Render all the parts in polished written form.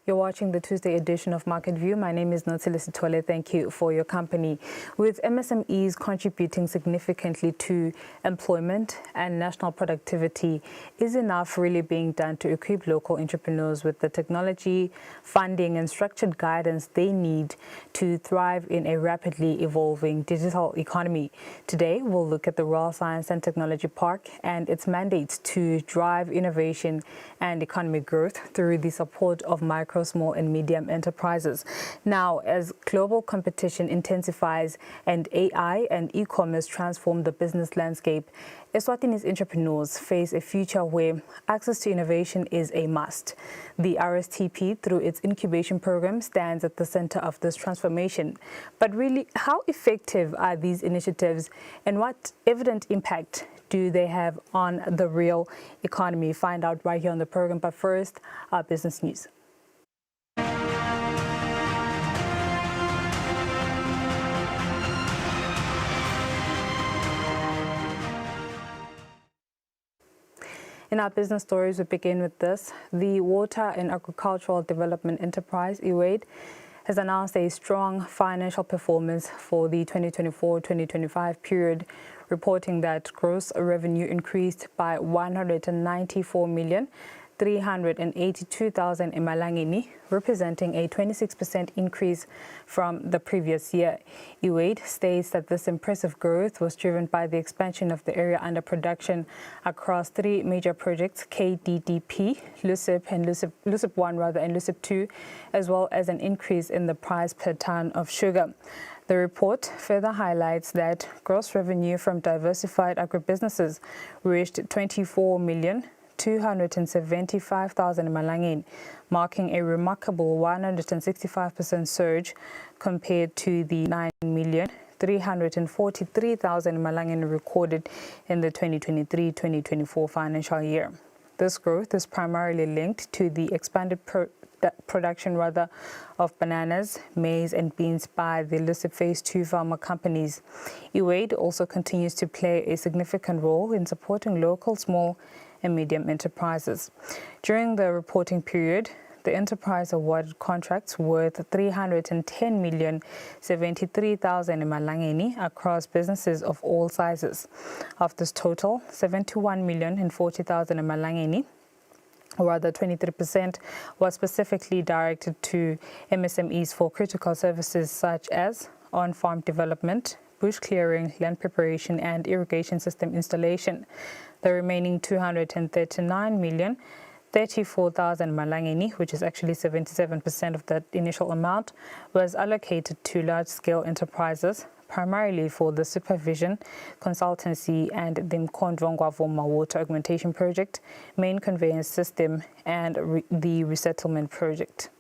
You're watching the Tuesday edition of Market View. My name is Notile Sitole. Thank you for your company. With MSMEs contributing significantly to employment and national productivity, is enough really being done to equip local entrepreneurs with the technology, funding and structured guidance they need to thrive in a rapidly evolving digital economy? Today, we'll look at the Royal Science and Technology Park and its mandate to drive innovation and economic growth through the support of micro, small and medium enterprises. Now, as global competition intensifies and AI and e-commerce transform the business landscape, Eswatini's entrepreneurs face a future where access to innovation is a must. The RSTP, through its incubation program, stands at the center of this transformation. But really, how effective are these initiatives and what evident impact do they have on the real economy? Find out right here on the program. But first, our business news. In our business stories, we begin with this. The Water and Agricultural Development Enterprise, EWADE, has announced a strong financial performance for the 2024-2025 period, reporting that gross revenue increased by 194,382,000 emalangeni, representing a 26% increase from the previous year. EWADE states that this impressive growth was driven by the expansion of the area under production across three major projects, KDDP, LUSIP 1 and LUSIP 2, as well as an increase in the price per ton of sugar. The report further highlights that gross revenue from diversified agribusinesses reached 24,275,000 malangeni, marking a remarkable 165% surge compared to the 9,343,000 malangeni recorded in the 2023-2024 financial year. This growth is primarily linked to the expanded production of bananas, maize and beans by the LUSIP Phase 2 farmer companies. EWADE also continues to play a significant role in supporting local small and medium enterprises. During the reporting period, the enterprise awarded contracts worth 310,073,000 emalangeni across businesses of all sizes. Of this total, 71,040,000 emalangeni, or rather 23%, was specifically directed to MSMEs for critical services such as on-farm development, bush clearing, land preparation and irrigation system installation. The remaining 239,034,000 malangeni, which is actually 77% of that initial amount, was allocated to large-scale enterprises, primarily for the supervision, consultancy and the Mkhondvo Ngwavuma water augmentation project, main conveyance system and the resettlement project.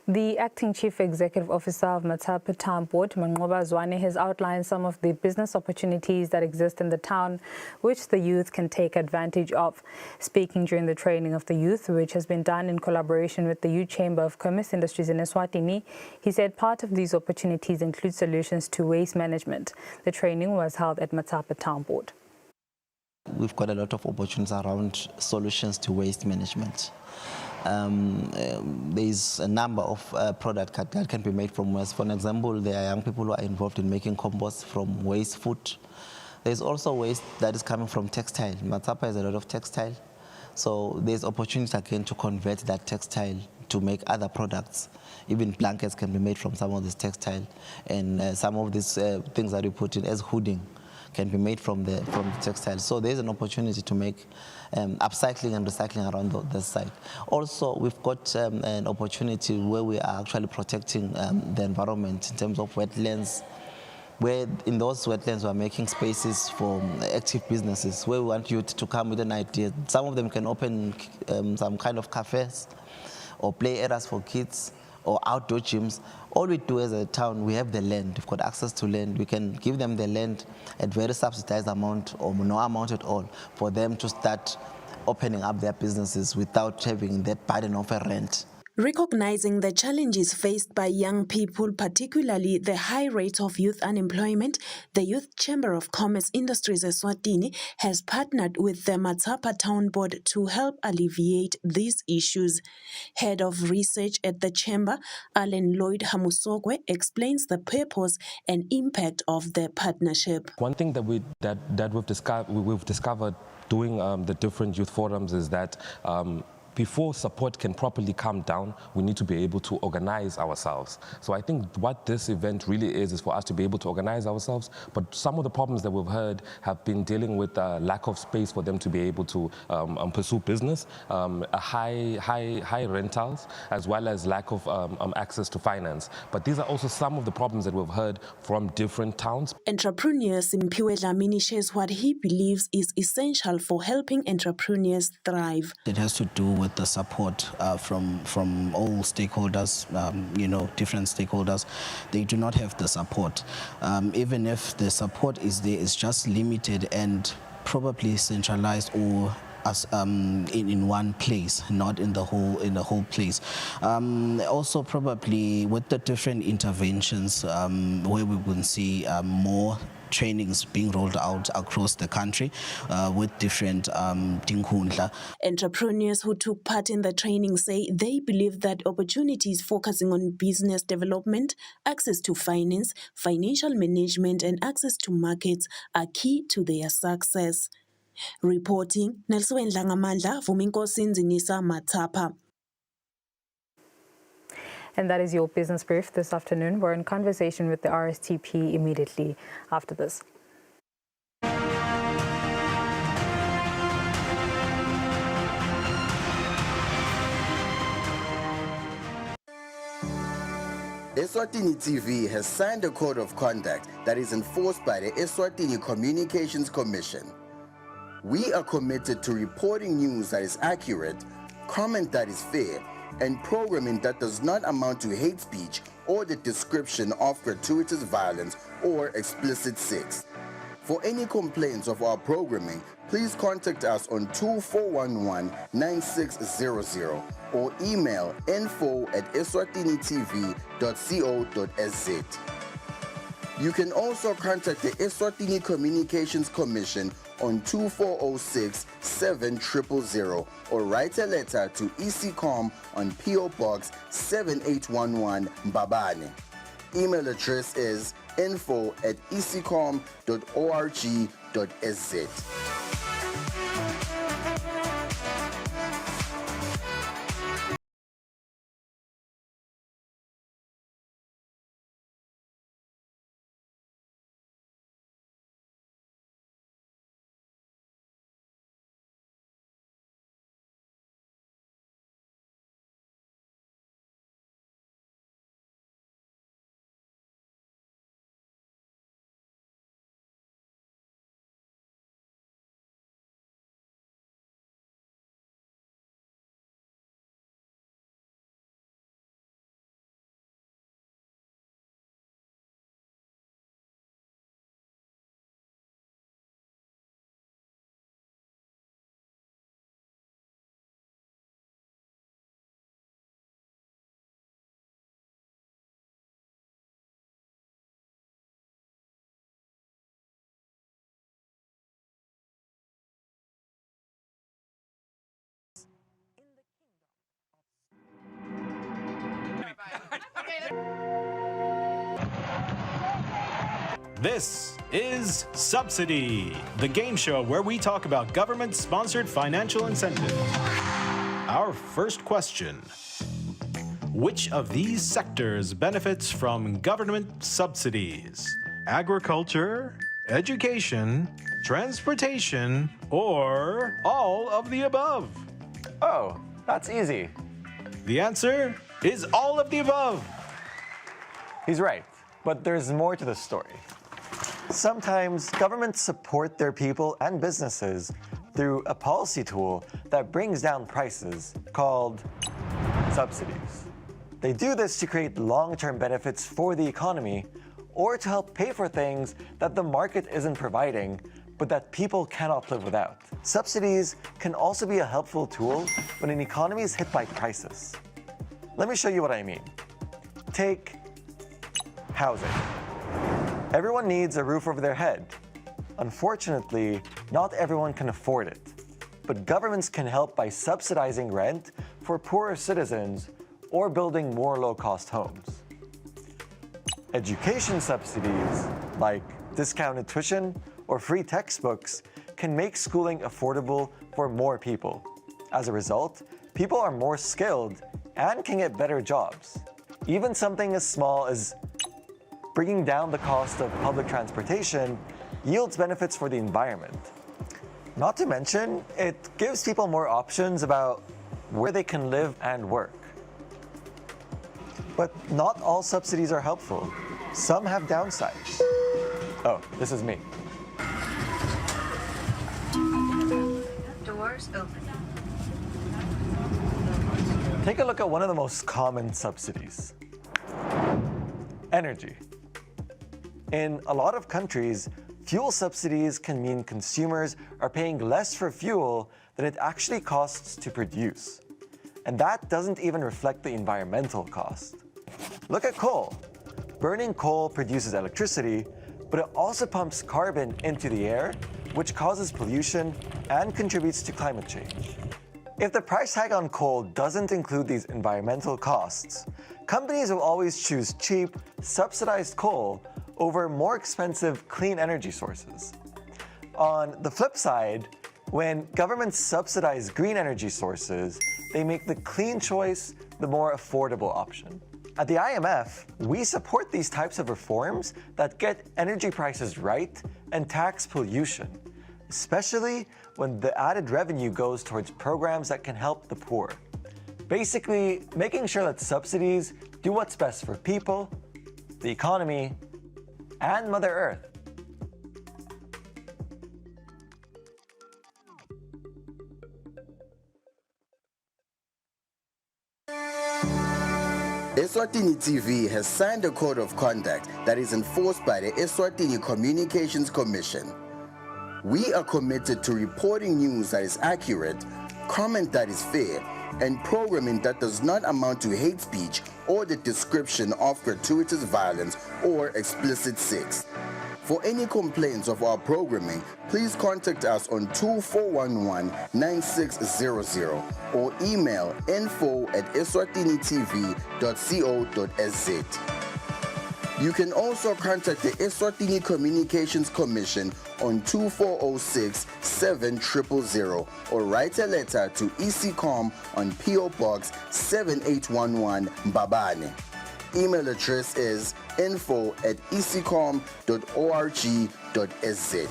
The acting chief executive officer of Matapa Town Board, Eswatini, has outlined some of the business opportunities that exist in the town, which the youth can take advantage of. Speaking during the training of the youth, which has been done in collaboration with the Youth Chamber of Commerce Industries in Eswatini, he said part of these opportunities include solutions to waste management. The training was held at Matapa Town Board. We've got a lot of opportunities around solutions to waste management. There's a number of products that can be made from waste. For example, there are young people who are involved in making compost from waste food. There's also waste that is coming from textile. Matapa has a lot of textile. So there's opportunities again to convert that textile to make other products. Even blankets can be made from some of this textile. And some of these things that we put in as hooding can be made from the textile. So there's an opportunity to make upcycling and recycling around this site. Also, we've got an opportunity where we are actually protecting the environment in terms of wetlands, where in those wetlands we are making spaces for active businesses, where we want youth to come with an idea. Some of them can open some kind of cafes or play areas for kids or outdoor gyms. All we do as a town, we have the land. We've got access to land. We can give them the land at very subsidized amount or no amount at all for them to start opening up their businesses without having that burden of a rent. Recognizing the challenges faced by young people, particularly the high rate of youth unemployment, the Youth Chamber of Commerce Industries Eswatini has partnered with the Matsapa Town Board to help alleviate these issues. Head of Research at the Chamber, Alan Lloyd Hamusokwe, explains the purpose and impact of the partnership. One thing that we've discovered doing the different youth forums is that before support can properly come down, we need to be able to organize ourselves. So I think what this event really is for us to be able to organize ourselves. But some of the problems that we've heard have been dealing with lack of space for them to be able to pursue business, high rentals, as well as lack of access to finance. But these are also some of the problems that we've heard from different towns. Entrepreneur Simphiwe Dlamini shares what he believes is essential for helping entrepreneurs thrive. It has to do with the support from all stakeholders, different stakeholders. They do not have the support. Even if the support is there, it's just limited and probably centralized or as in one place, not in the whole place. Also, probably with the different interventions, where we will see more trainings being rolled out across the country with different tinkhundla. Entrepreneurs who took part in the training say they believe that opportunities focusing on business development, access to finance, financial management, and access to markets are key to their success. Reporting, Nelson Langamandla, Vuminkosi Nzinisa, Matsapa. And that is your business brief this afternoon. We're in conversation with the RSTP immediately after this. Eswatini TV has signed a code of conduct that is enforced by the Eswatini Communications Commission. We are committed to reporting news that is accurate, comment that is fair, and programming that does not amount to hate speech or the description of gratuitous violence or explicit sex. For any complaints of our programming, please contact us on 2411-9600 or email info@eswatinitv.co.za. You can also contact the Eswatini Communications Commission on 2406-7000 or write a letter to ECCOM on PO Box 7811 Mbabane. Email address is info@ecom.org.sz. This is Subsidy, the game show where we talk about government-sponsored financial incentives. Our first question: which of these sectors benefits from government subsidies? Agriculture, education, transportation, or all of the above? Oh, that's easy. The answer is all of the above. He's right, but there's more to the story. Sometimes governments support their people and businesses through a policy tool that brings down prices called subsidies. They do this to create long-term benefits for the economy or to help pay for things that the market isn't providing but that people cannot live without. Subsidies can also be a helpful tool when an economy is hit by crisis. Let me show you what I mean. Take housing. Everyone needs a roof over their head. Unfortunately, not everyone can afford it. But governments can help by subsidizing rent for poorer citizens or building more low-cost homes. Education subsidies, like discounted tuition or free textbooks, can make schooling affordable for more people. As a result, people are more skilled and can get better jobs. Even something as small as bringing down the cost of public transportation yields benefits for the environment. Not to mention, it gives people more options about where they can live and work. But not all subsidies are helpful. Some have downsides. Oh, this is me. Doors open. Take a look at one of the most common subsidies. Energy. In a lot of countries, fuel subsidies can mean consumers are paying less for fuel than it actually costs to produce. And that doesn't even reflect the environmental cost. Look at coal. Burning coal produces electricity, but it also pumps carbon into the air, which causes pollution and contributes to climate change. If the price tag on coal doesn't include these environmental costs, companies will always choose cheap, subsidized coal over more expensive clean energy sources. On the flip side, when governments subsidize green energy sources, they make the clean choice the more affordable option. At the IMF, we support these types of reforms that get energy prices right and tax pollution, especially when the added revenue goes towards programs that can help the poor. Basically, making sure that subsidies do what's best for people, the economy, and Mother Earth. Eswatini TV has signed a code of conduct that is enforced by the Eswatini Communications Commission. We are committed to reporting news that is accurate, comment that is fair, and programming that does not amount to hate speech or the description of gratuitous violence or explicit sex. For any complaints of our programming, please contact us on 2411-9600 or email info@eswatinitv.co.z. You can also contact the Eswatini Communications Commission on 2406-7000 or write a letter to ECCOM on PO Box 7811 Mbabane. Email address is info@ecom.org.sz.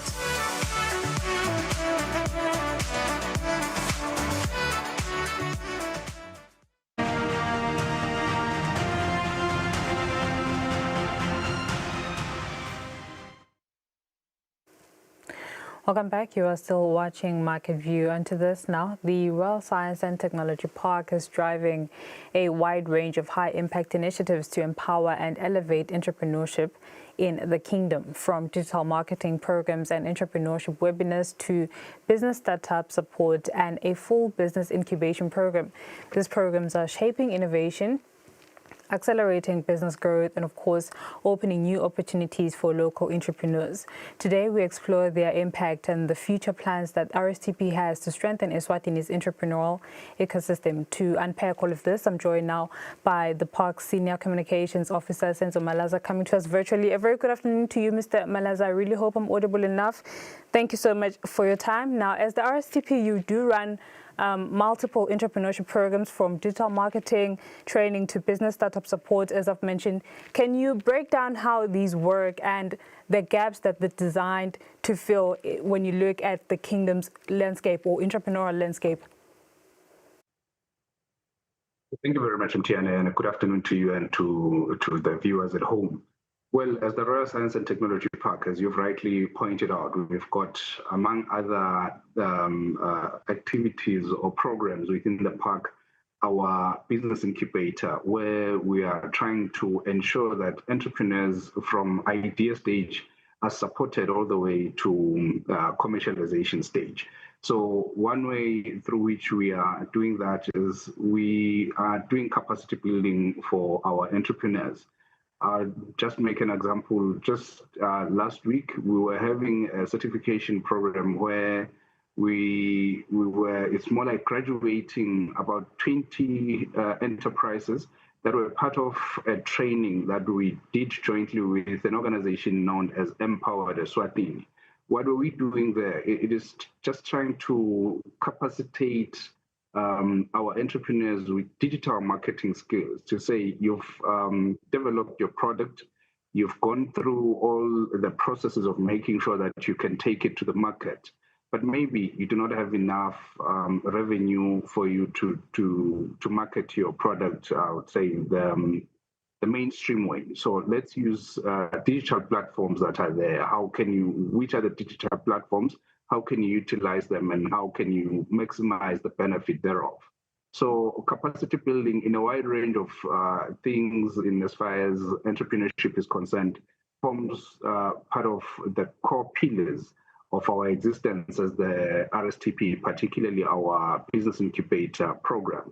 Welcome back. You are still watching Market View. And to this now, the Royal Science and Technology Park is driving a wide range of high-impact initiatives to empower and elevate entrepreneurship in the kingdom, from digital marketing programs and entrepreneurship webinars to business startup support and a full business incubation program. These programs are shaping innovation, accelerating business growth, and of course, opening new opportunities for local entrepreneurs. Today, we explore their impact and the future plans that RSTP has to strengthen Eswatini's entrepreneurial ecosystem. To unpack all of this, I'm joined now by the Park's Senior Communications Officer, Senzo Malaza, coming to us virtually. A very good afternoon to you, Mr. Malaza. I really hope I'm audible enough. Thank you so much for your time. Now, as the RSTP, you do run multiple entrepreneurship programs, from digital marketing training to business startup support, as I've mentioned. Can you break down how these work and the gaps that they're designed to fill when you look at the kingdom's landscape or entrepreneurial landscape? Thank you very much, Mtiana, and good afternoon to you and to the viewers at home. Well, as the Royal Science and Technology Park, as you've rightly pointed out, we've got, among other activities or programs within the park, our business incubator, where we are trying to ensure that entrepreneurs from idea stage are supported all the way to commercialization stage. So one way through which we are doing that is we are doing capacity building for our entrepreneurs. Just make an example. Just last week, we were having a certification program where it's more like graduating about 20 enterprises that were part of a training that we did jointly with an organization known as Empowered Eswatini. What are we doing there? It is just trying to capacitate our entrepreneurs with digital marketing skills to say you've developed your product, you've gone through all the processes of making sure that you can take it to the market, but maybe you do not have enough revenue for you to market your product, I would say, the mainstream way. So let's use digital platforms that are there. Which are the digital platforms? How can you utilize them, and how can you maximize the benefit thereof? So capacity building in a wide range of things in as far as entrepreneurship is concerned forms part of the core pillars of our existence as the RSTP, particularly our business incubator program.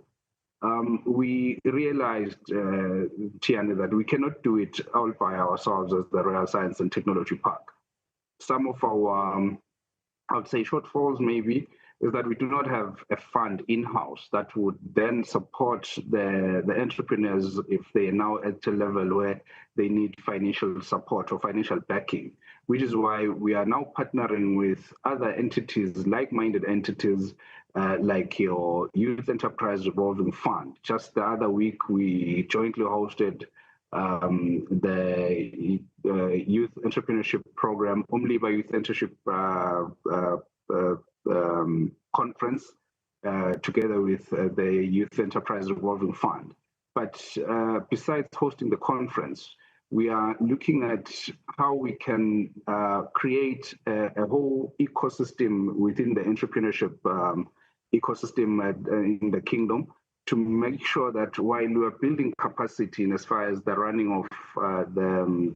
We realized, Tiani, that we cannot do it all by ourselves as the Royal Science and Technology Park. Some of our I would say shortfalls maybe is that we do not have a fund in-house that would then support the entrepreneurs if they are now at a level where they need financial support or financial backing, which is why we are now partnering with other entities, like-minded entities, like your Youth Enterprise Revolving Fund. Just the other week, we jointly hosted the Youth Entrepreneurship Program, Umliba Youth Entrepreneurship Conference, together with the Youth Enterprise Revolving Fund. But besides hosting the conference, we are looking at how we can create a whole ecosystem within the entrepreneurship ecosystem in the kingdom, to make sure that while we are building capacity in as far as the running of the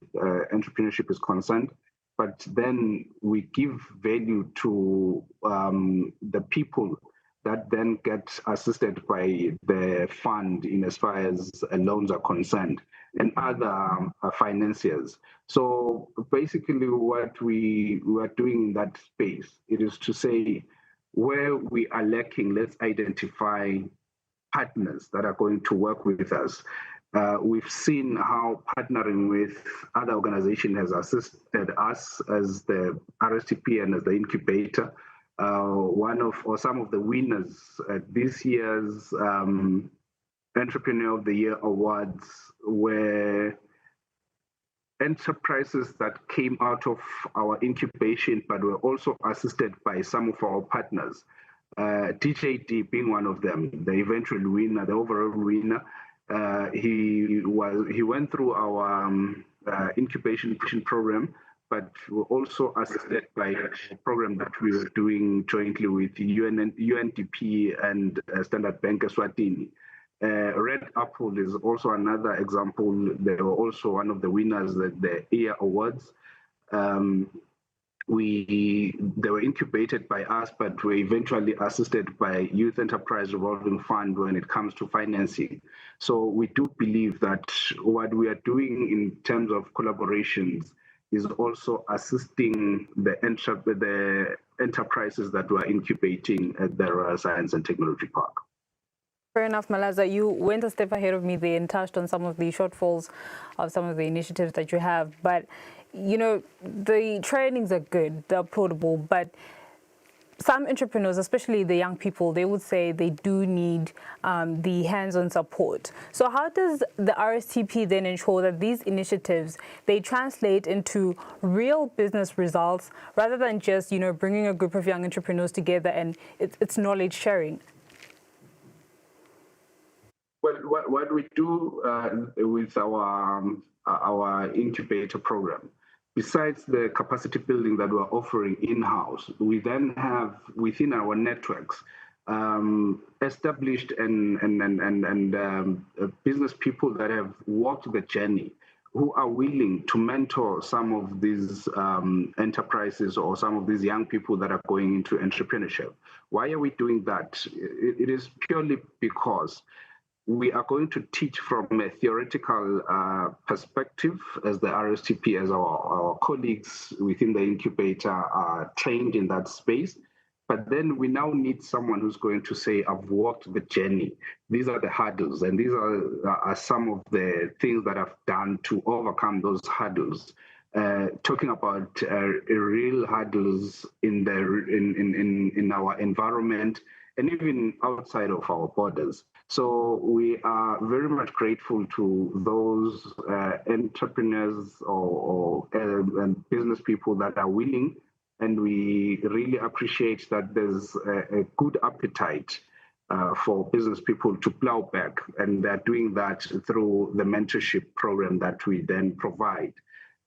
entrepreneurship is concerned, but then we give value to the people that then get assisted by the fund in as far as loans are concerned and other financiers. So basically what we are doing in that space, it is to say where we are lacking, let's identify partners that are going to work with us. We've seen how partnering with other organizations has assisted us as the RSTP and as the incubator. Some of the winners at this year's Entrepreneur of the Year Awards were enterprises that came out of our incubation, but were also assisted by some of our partners. TJD being one of them, the eventual winner, the overall winner. He went through our incubation program, but we were also assisted by a program that we were doing jointly with UNDP and Standard Bank Eswatini. Red Apple is also another example. They were also one of the winners at the EAR Awards. They were incubated by us, but were eventually assisted by Youth Enterprise Revolving Fund when it comes to financing. So we do believe that what we are doing in terms of collaborations is also assisting the enterprises that we are incubating at the Royal Science and Technology Park. Fair enough, Malaza. You went a step ahead of me there and touched on some of the shortfalls of some of the initiatives that you have. But, you know, the trainings are good, they're portable, but some entrepreneurs, especially the young people, they would say they do need the hands-on support. So how does the RSTP then ensure that these initiatives, they translate into real business results rather than just, you know, bringing a group of young entrepreneurs together and it's knowledge sharing? Well, what we do with our incubator program, besides the capacity building that we're offering in-house, we then have within our networks established and business people that have walked the journey who are willing to mentor some of these enterprises or some of these young people that are going into entrepreneurship. Why are we doing that? It is purely because we are going to teach from a theoretical perspective as the RSTP, as our colleagues within the incubator are trained in that space. But then we now need someone who's going to say, I've walked the journey. These are the hurdles, and these are some of the things that I've done to overcome those hurdles. Talking about real hurdles in our environment and even outside of our borders. So we are very much grateful to those entrepreneurs and business people that are willing, and we really appreciate that there's a good appetite for business people to plow back, and they're doing that through the mentorship program that we then provide.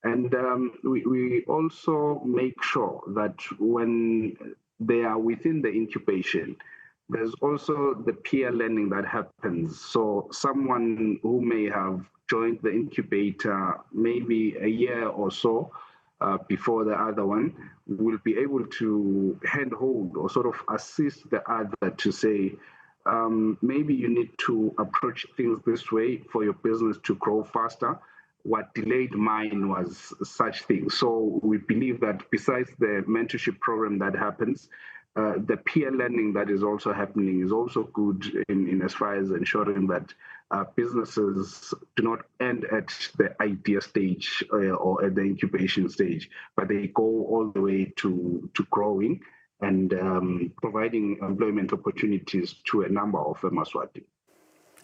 And we also make sure that when they are within the incubation, there's also the peer learning that happens. So someone who may have joined the incubator maybe a year or so before the other one will be able to handhold or sort of assist the other to say, maybe you need to approach things this way for your business to grow faster. What delayed mine was such things. So we believe that besides the mentorship program that happens, the peer learning that is also happening is also good in as far as ensuring that businesses do not end at the idea stage or at the incubation stage, but they go all the way to growing and providing employment opportunities to a number of Eswatini.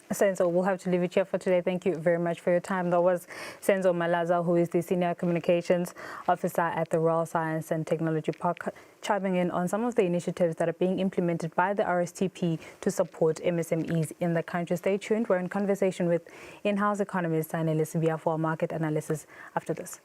Senzo, we'll have to leave it here for today. Thank you very much for your time. That was Senzo Malaza, who is the Senior Communications Officer at the Royal Science and Technology Park, chiming in on some of the initiatives that are being implemented by the RSTP to support MSMEs in the country. Stay tuned. We're in conversation with in-house economist Sanele Sibia for our market analysis after this.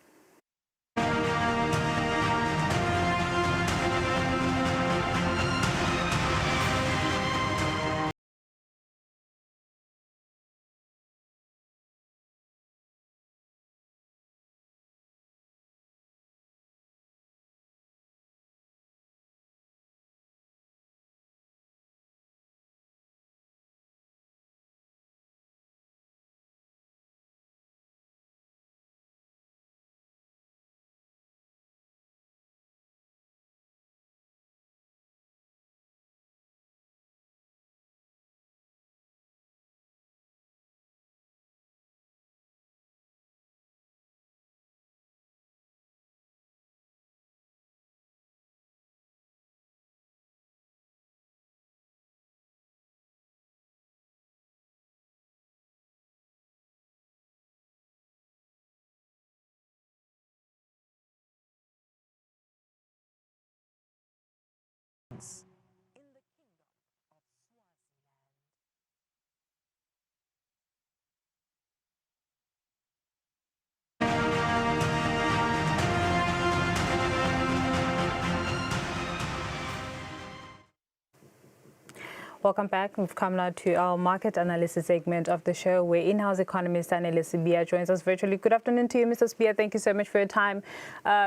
Welcome back. We've come now to our market analysis segment of the show, where in-house economist Sanele Sibia joins us virtually. Good afternoon to you, Mr. Sibia. Thank you so much for your time.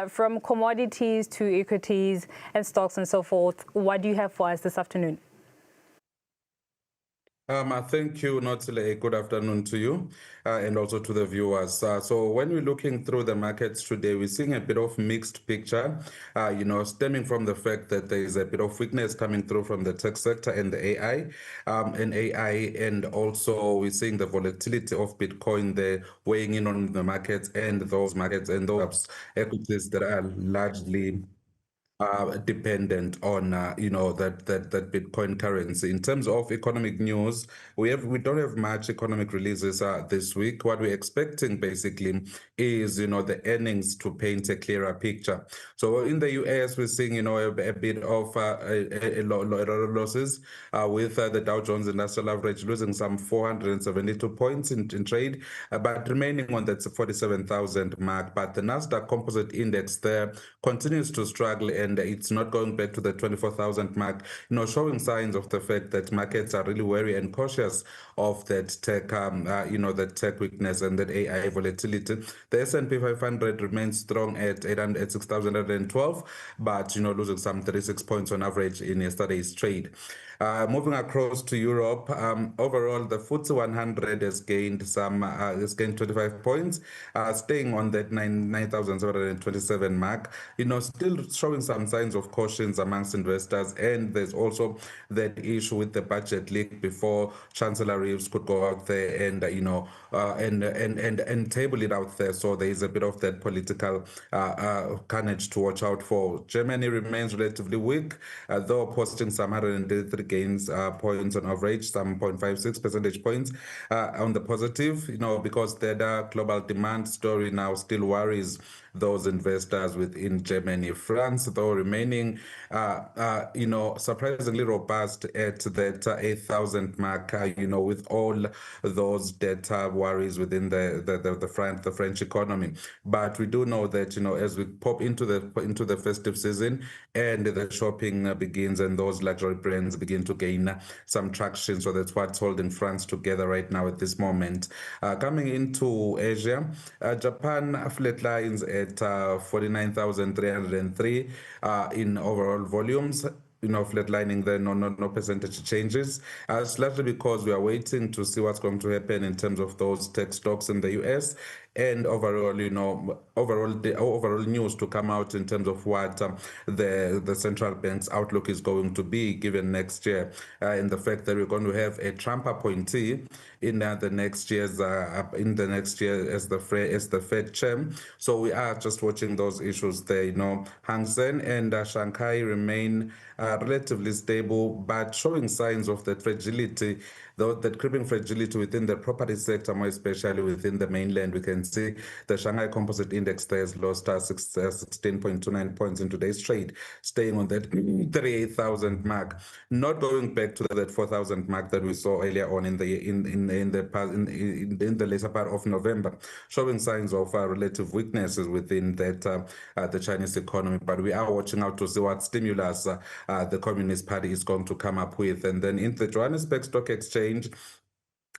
From commodities to equities and stocks and so forth, what do you have for us this afternoon? Thank you, Notile. Good afternoon to you and also to the viewers. So when we're looking through the markets today, we're seeing a bit of mixed picture, stemming from the fact that there is a bit of weakness coming through from the tech sector and the AI, and also we're seeing the volatility of Bitcoin there weighing in on the markets and those equities that are largely dependent on that Bitcoin currency. In terms of economic news, we don't have much economic releases this week. What we're expecting basically is the earnings to paint a clearer picture. So in the US, we're seeing a bit of a lot of losses with the Dow Jones Industrial Average losing some 472 points in trade, but remaining on that 47,000 mark. But the Nasdaq Composite Index there continues to struggle and it's not going back to the 24,000 mark, showing signs of the fact that markets are really wary and cautious of that tech, that tech weakness and that AI volatility. The S&P 500 remains strong at 6,112, but, losing some 36 points on average in yesterday's trade. Moving across to Europe, overall the FTSE 100 has gained 25 points, staying on that 9,727 mark. Still showing some signs of cautions amongst investors, and there's also that issue with the budget leak before Chancellor Reeves could go out there and and table it out there. So there is a bit of that political carnage to watch out for. Germany remains relatively weak, though posting some 133 gains points on average, some 0.56 percentage points on the positive, because the global demand story now still worries those investors within Germany. France, though, remaining, surprisingly robust at that 8,000 mark, with all those data worries within the French economy. But we do know that, as we pop into the festive season and the shopping begins and those luxury brands begin to gain some traction. So that's what's holding France together right now at this moment. Coming into Asia, Japan flatlines at 49,303 in overall volumes. Flatlining there, no percentage changes, slightly because we are waiting to see what's going to happen in terms of those tech stocks in the US, and overall, overall news to come out in terms of what the central bank's outlook is going to be given next year, and the fact that we're going to have a Trump appointee in the next year as the Fed chair. So we are just watching those issues there. Hang Seng and Shanghai remain relatively stable, but showing signs of that fragility, that creeping fragility within the property sector, more especially within the mainland. We can see the Shanghai Composite Index there has lost 16.29 points in today's trade, staying on that 38,000 mark, not going back to that 4,000 mark that we saw earlier on in the later part of November, showing signs of relative weaknesses within that the Chinese economy. But we are watching out to see what stimulus the Communist Party is going to come up with. And then in the Johannesburg Stock Exchange,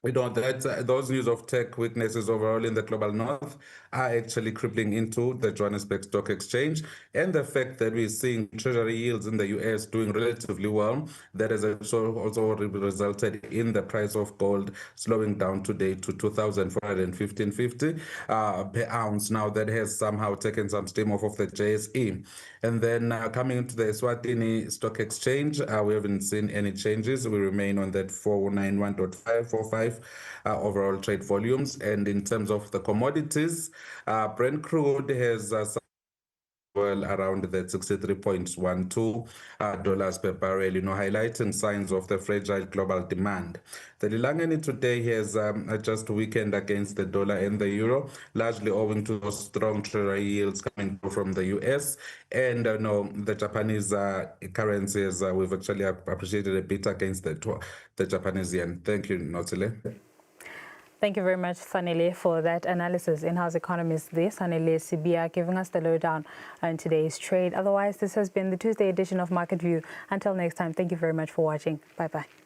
that those news of tech weaknesses overall in the global north are actually crippling into the Johannesburg Stock Exchange, and the fact that we're seeing treasury yields in the US doing relatively well, that has also resulted in the price of gold slowing down today to 2,415.50 per ounce. Now that has somehow taken some steam off of the JSE. And then coming into the Eswatini Stock Exchange, we haven't seen any changes. We remain on that 491.545 overall trade volumes. And in terms of the commodities, Brent crude has around that $63.12 per barrel, highlighting signs of the fragile global demand. The Lilangeni today has just weakened against the dollar and the euro, largely owing to those strong treasury yields coming from the US. And the Japanese currencies, we've actually appreciated a bit against the Japanese yen. Thank you, Notile. Thank you very much, Fanele, for that analysis. In-house economist Fanele Sibia giving us the lowdown on today's trade. Otherwise, this has been the Tuesday edition of Market View. Until next time, thank you very much for watching. Bye-bye.